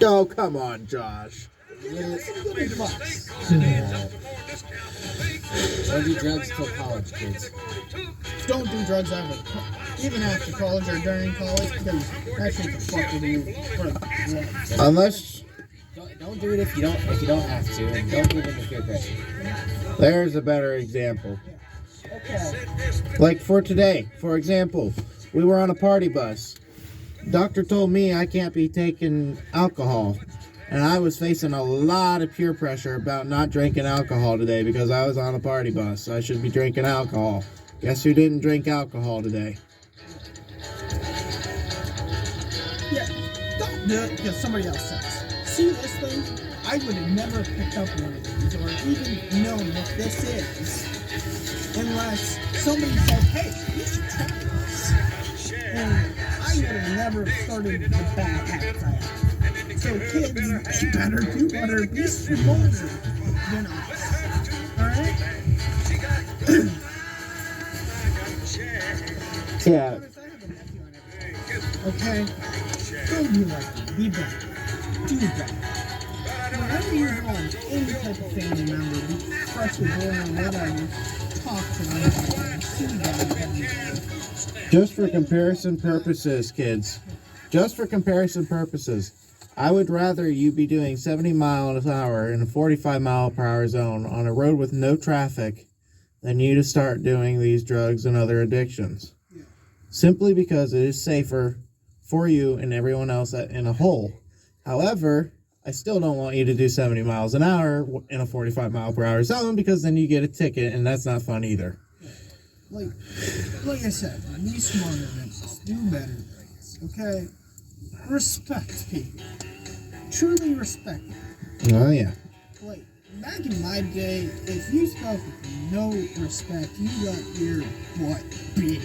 Oh, come on, Josh. Don't do drugs till college, kids. Don't do drugs ever. Even after college or during college, because that shit can fuck with you for life. Unless Don't do it if you don't have to, and don't give in to peer pressure. there's a better example. Okay. Like for today, for example, we were on a party bus. Doctor told me I can't be taking alcohol. And I was facing a lot of peer pressure about not drinking alcohol today because I was on a party bus. I should be drinking alcohol. Guess who didn't drink alcohol today? Yeah, don't do it because somebody else says. See this thing? I would have never picked up one of these or even known what this is unless somebody said, hey, you should try this. And I would have never started the bad habits I have. So kids, you better do better. Be smarter than us. Alright? Yeah. Okay? Don't be like me. Be better. Do better. Whenever you're on any type of family member, be freshly born or whatever, talk to them about them. See them. Just for comparison purposes, kids. Just for comparison purposes. I would rather you be doing 70 miles an hour in a 45 mile per hour zone on a road with no traffic than you to start doing these drugs and other addictions. Yeah. Simply because it is safer for you and everyone else in a whole. However, I still don't want you to do 70 miles an hour in a 45 mile per hour zone because then you get a ticket and that's not fun either. Like I said, be smarter than us. Do better than us. Okay? Respect people. Truly respect them. Oh, yeah. Like, back in my day, if you spoke with no respect, you got your butt beat.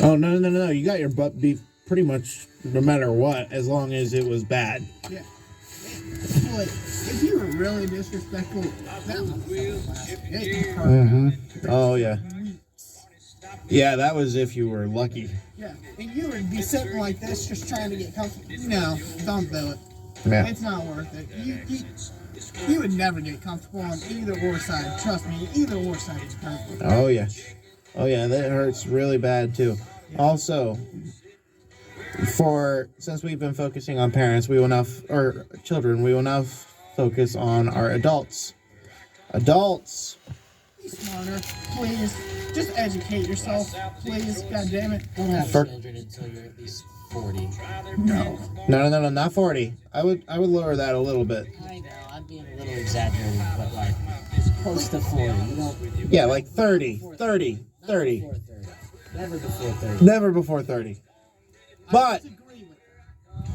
Oh, no. You got your butt beat pretty much no matter what, as long as it was bad. Yeah. Like, if you were really disrespectful, that was Oh, yeah. Yeah, that was if you were lucky. Yeah, and you would be sitting like this just trying to get comfortable. No, don't do it. Yeah. It's not worth it. You would never get comfortable on either or side. Trust me, either or side is perfect. Oh, yeah. Oh, yeah, that hurts really bad, too. Also, since we've been focusing on parents, we will now, or children, we will now focus on our adults. Adults. Be smarter, please. Just educate yourself, please. God damn it. Don't have children until you're at least 40. No. No, not 40. I would lower that a little bit. I know, I'm being a little exaggerated, but like close to 40. You don't. Yeah, like 30. 30. Never before 30. Never before 30. But I disagree with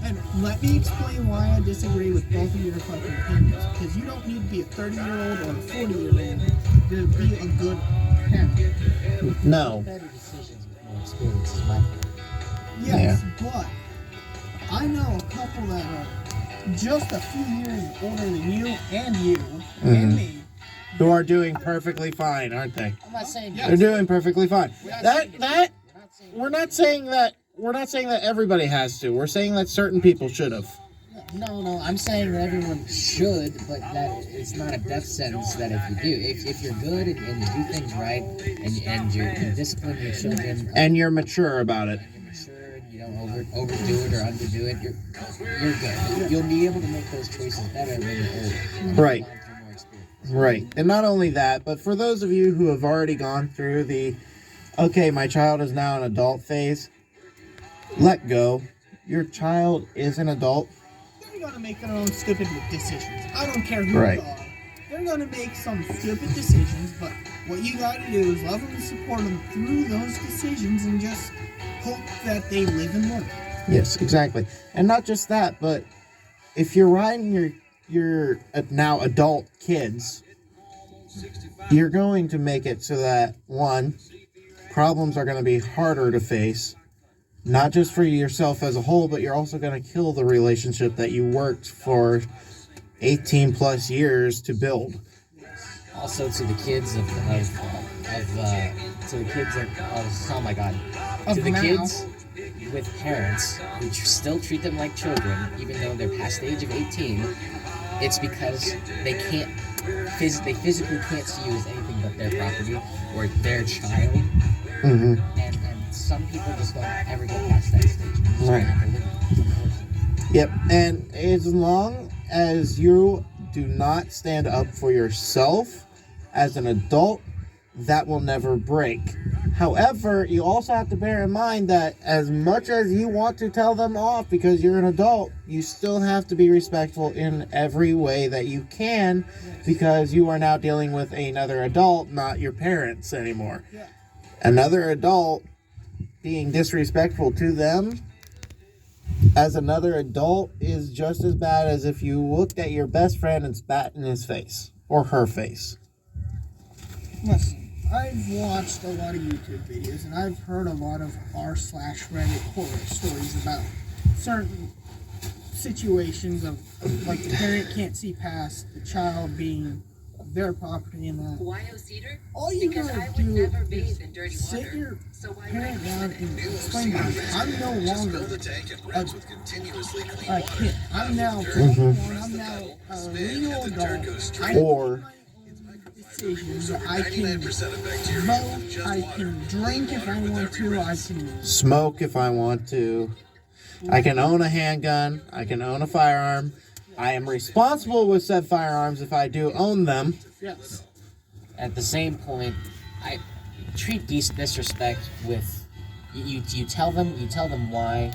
that. And let me explain why I disagree with both of your fucking opinions. Because you don't need to be a 30-year-old or a 40-year-old to be a good parent. no. Better decisions with more experience is my point. Yes, but I know a couple that are just a few years older than you and me. Who are doing perfectly fine, aren't they? I'm not saying They're doing perfectly fine. We're not saying that everybody has to. We're saying that certain people should have. No, I'm saying that everyone should, but that it's not a death sentence that if you do. If you're good and you do things right and you discipline your children And you're mature about it. and you're mature and you don't overdo it or underdo it, you're good. You'll be able to make those choices better when you're older. And Right. gone through more experience. Right. And not only that, but for those of you who have already gone through the, okay, my child is now an adult phase, let go. Your child is an adult. They're going to make their own stupid decisions. I don't care who Right. they are. They're going to make some stupid decisions, but what you got to do is love them and support them through those decisions and just hope that they live and learn. Yes, exactly. And not just that, but if you're riding your now adult kids, you're going to make it so that, one, problems are going to be harder to face, not just for yourself as a whole, but you're also going to kill the relationship that you worked for 18 plus years to build. Also to the kids of oh my god, Of to the now. kids with parents who still treat them like children, even though they're past the age of 18, it's because they can't, they physically can't see you as anything but their property or their child. Mm-hmm. And some people just don't ever get past that stage. They just Right. have to live with it. Yep. And as long as you do not stand up for yourself as an adult, that will never break. However, you also have to bear in mind that as much as you want to tell them off because you're an adult, you still have to be respectful in every way that you can, because you are now dealing with another adult, not your parents anymore. Yeah. Another adult being disrespectful to them as another adult is just as bad as if you looked at your best friend and spat in his face or her face. Listen, I've watched a lot of YouTube videos and I've heard a lot of r/Reddit horror stories about certain situations of like the parent can't see past the child being their property and that. Why no cedar? All you Because gotta I would do never is bathe in dirty sit water. your So why parent would I? down and explain to them, I'm no longer a kid. I'm now 21, I'm now a legal adult. I Or- make my own decisions. I can vote, I can drink if I want to, I can Smoke if I want to. I can own a handgun. I can own a firearm. I am responsible with said firearms if I do own them. yes. At the same point, I treat disrespect with you tell them why,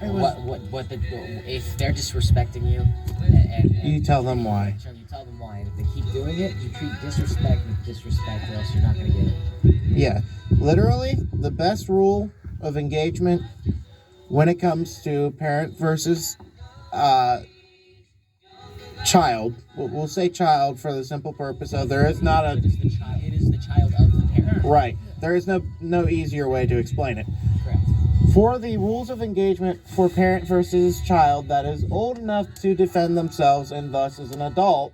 It was- what the, if they're disrespecting you, and You tell them why. So you tell them why, and if they keep doing it, you treat disrespect with disrespect, or else you're not gonna get it. Yeah, literally, the best rule of engagement when it comes to parent versus child, we'll say child for the simple purpose of there is not a It is the child of the parent. right. There is no easier way to explain it. Correct. For the rules of engagement for parent versus child that is old enough to defend themselves and thus is an adult,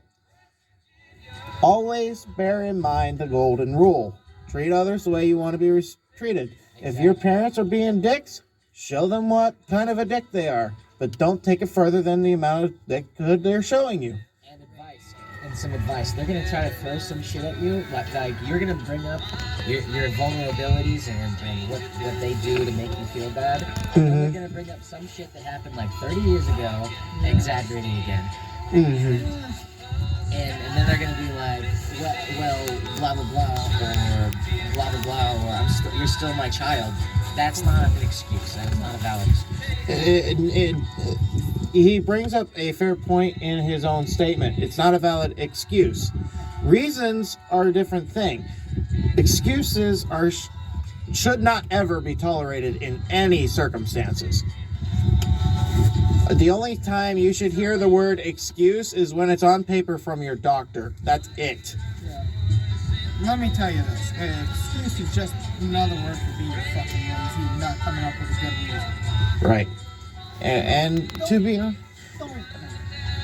always bear in mind the golden rule. Treat others the way you want to be treated. If your parents are being dicks, show them what kind of a dick they are. But don't take it further than the amount of dickhood they're showing you. And advice. And some advice. They're gonna try to throw some shit at you, like you're gonna bring up your vulnerabilities and what they do to make you feel bad. And then they're gonna bring up some shit that happened like 30 years ago, exaggerating again. Mm-hmm. And then they're gonna be like, well, blah blah blah, or blah blah blah, or you're still my child. That's not an excuse. That's not a valid excuse. He brings up a fair point in his own statement. It's not a valid excuse. Reasons are a different thing. Excuses are should not ever be tolerated in any circumstances. The only time you should hear the word excuse is when it's on paper from your doctor. That's it. Yeah. Let me tell you this. An excuse is just another word for being fucking lazy, not coming up with a good reason. Right. And to be Don't.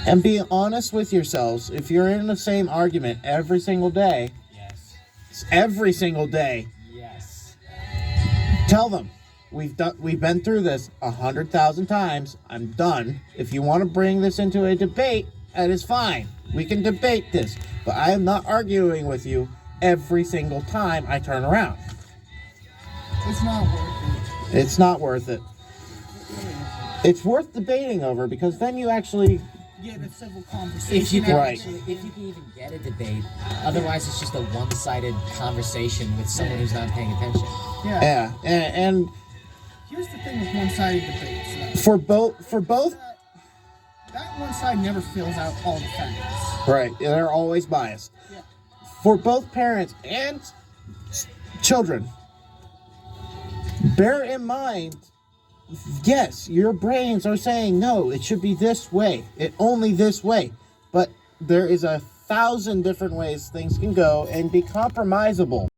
and be honest with yourselves. If you're in the same argument every single day, Yes. tell them we've been through this 100,000 times. I'm done. If you want to bring this into a debate, that is fine. We can debate this, but I am not arguing with you every single time I turn around. It's not worth it. It's not worth it. It's worth debating over because then you actually Get a civil conversation. If you can, Right. if you can even get a debate, otherwise it's just a one-sided conversation with someone who's not paying attention. Yeah. and Here's the thing with one-sided debates. for both That one side never fills out all the facts. right, they're always biased. Yeah. For both parents and children, bear in mind, yes, your brains are saying, no, it should be this way, only this way. But there is 1,000 different ways things can go and be compromisable.